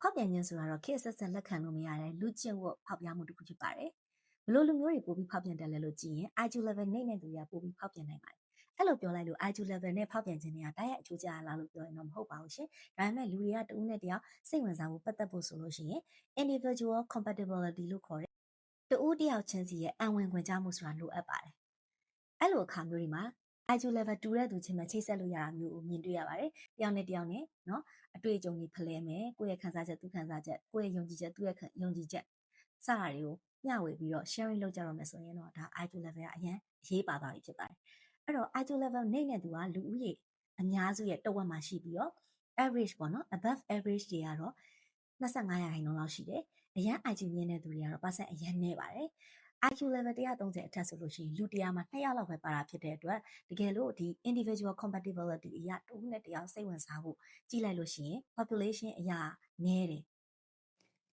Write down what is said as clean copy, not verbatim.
ဖောက်ပြန်ခြင်းဆိုတာတော့ခေတ်ဆက်ဆက်လက်ခံလို့မရတဲ့လူကျင့်ဝတ်ဖောက်ပြမှုတစ်ခုဖြစ်ပါတယ်ဘလို့လူမျိုးတွေပို့ပြီးဖောက်ပြန်တယ်လဲလို့ကြည့်ရင် IQ level နှိမ့်တဲ့သူတွေကပို့ပြီးဖောက်ပြန်နိုင်ပါတယ်အဲ့လိုပြောလိုက်လို့ IQ level နဲ့ဖောက်ပြန်ခြင်းတွေကတိုက်ရိုက်အချိုးကျရလားလို့ပြောရင်တော့မဟုတ်ပါဘူးရှင်ဒါပေမဲ့လူတွေကတဦးနဲ့တယောက်စိတ်ဝင်စားဖို့ပတ်သက်ဖို့ဆိုလို့ရှိရင် individual compatibility လို့ခေါ်တဲ့တဦးတယောက်ချင်းစီရဲ့အံဝင်ခွင့်ကြမှုဆိုတာလိုအပ်ပါတယ်အဲ့လိုအခါမျိုးတွေမှာ IQ level တူတဲ့သူချင်းပဲချိတ်ဆက်လို့ရတာမျိုးကိုမြင်တွေ့ရပါတယ်တယောက်နဲ့တယောက်နဲ့เนาะအတွေ့အကြုံတွေဖလှယ်မယ်ကိုယ့်ရဲ့ခံစားချက်သူခံစားချက်ကိုယ့်ရဲ့ယုံကြည်ချက်သူ့ရဲ့ယုံကြည်ချက်စတာတွေကိုမျှဝေပြီးတော့ sharing လုပ်ကြရမယ်ဆိုရင်တော့ဒါ IQ level ကအရင်အရေးပါသွားပြီဖြစ်ပါတယ်အဲ့တော့ IQ level နှိမ့်တဲ့သူကလူဦးရေအများစုရဲ့တဝက်မှာရှိပြီးတော့ average ပေါ့နော် above average တွေကတော့25%လောက်ရှိတယ်အရင် IQ မြင့်တဲ့သူတွေကတော့ percent အရင်နည်းပါတယ်IQ level 130အထက်ဆိုလို့ရှိရင်လူ100မှာ2ယောက်လောက်ပဲပါတာဖြစ်တဲ့အတွက်တကယ်လို့ဒီ individual compatibility အရာတစ်ဦးနဲ့တစ်ယောက်စိတ်ဝင်စားဖို့ကြည့်လိုက်လို့ရှိရင် population အရာနည်းတယ်